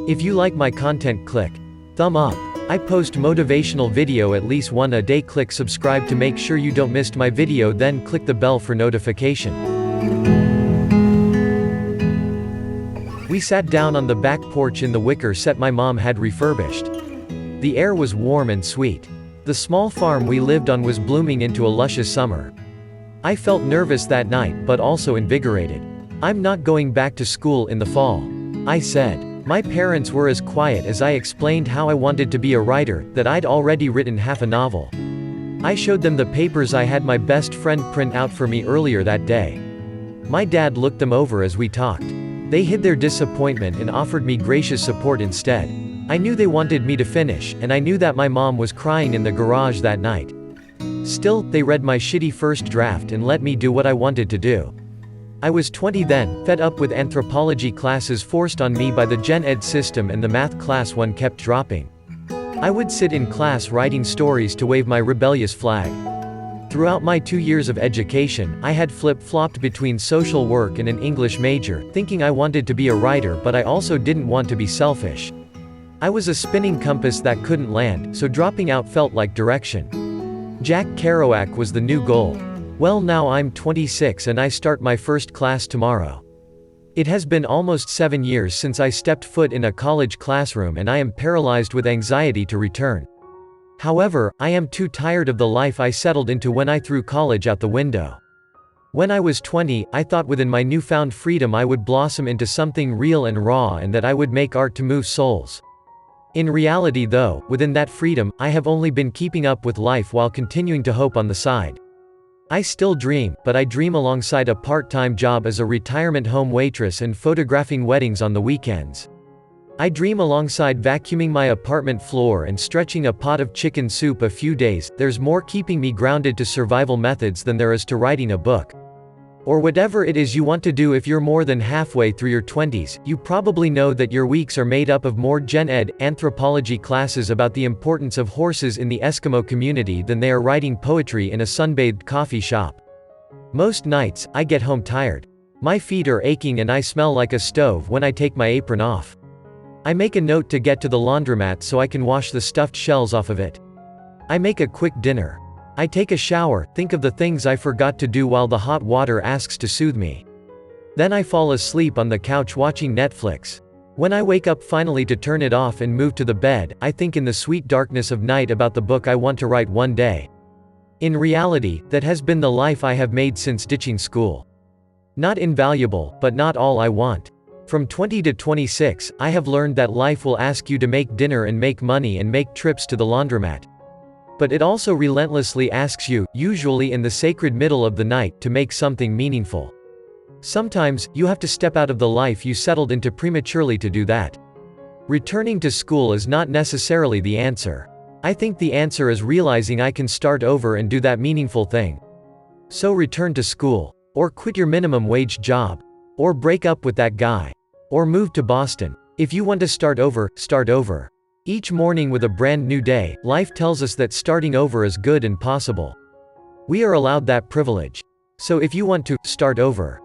If you like my content, click thumb up. I post motivational video at least one a day. Click subscribe to make sure you don't miss my video, then click the bell for notification. We sat down on the back porch in the wicker set my mom had refurbished. The air was warm and sweet. The small farm we lived on was blooming into a luscious summer. I felt nervous that night, but also invigorated. "I'm not going back to school in the fall," I said. My parents were as quiet as I explained how I wanted to be a writer, that I'd already written half a novel. I showed them the papers I had my best friend print out for me earlier that day. My dad looked them over as we talked. They hid their disappointment and offered me gracious support instead. I knew they wanted me to finish, and I knew that my mom was crying in the garage that night. Still, they read my shitty first draft and let me do what I wanted to do. I was 20 then, fed up with anthropology classes forced on me by the gen ed system and the math class one kept dropping. I would sit in class writing stories to wave my rebellious flag. Throughout my 2 years of education, I had flip-flopped between social work and an English major, thinking I wanted to be a writer, but I also didn't want to be selfish. I was a spinning compass that couldn't land, so dropping out felt like direction. Jack Kerouac was the new goal. Well, now I'm 26 and I start my first class tomorrow. It has been almost 7 years since I stepped foot in a college classroom, and I am paralyzed with anxiety to return. However, I am too tired of the life I settled into when I threw college out the window. When I was 20, I thought within my newfound freedom I would blossom into something real and raw, and that I would make art to move souls. In reality though, within that freedom, I have only been keeping up with life while continuing to hope on the side. I still dream, but I dream alongside a part-time job as a retirement home waitress and photographing weddings on the weekends. I dream alongside vacuuming my apartment floor and stretching a pot of chicken soup a few days. There's more keeping me grounded to survival methods than there is to writing a book. Or whatever it is you want to do. If you're more than halfway through your 20s, you probably know that your weeks are made up of more gen ed, anthropology classes about the importance of horses in the Eskimo community than they are writing poetry in a sunbathed coffee shop. Most nights, I get home tired. My feet are aching and I smell like a stove when I take my apron off. I make a note to get to the laundromat so I can wash the stuffed shells off of it. I make a quick dinner. I take a shower, think of the things I forgot to do while the hot water asks to soothe me. Then I fall asleep on the couch watching Netflix. When I wake up finally to turn it off and move to the bed, I think in the sweet darkness of night about the book I want to write one day. In reality, that has been the life I have made since ditching school. Not invaluable, but not all I want. From 20 to 26, I have learned that life will ask you to make dinner and make money and make trips to the laundromat. But it also relentlessly asks you, usually in the sacred middle of the night, to make something meaningful. Sometimes, you have to step out of the life you settled into prematurely to do that. Returning to school is not necessarily the answer. I think the answer is realizing I can start over and do that meaningful thing. So return to school. Or quit your minimum wage job. Or break up with that guy. Or move to Boston. If you want to start over, start over. Each morning with a brand new day, life tells us that starting over is good and possible. We are allowed that privilege. So if you want to, start over.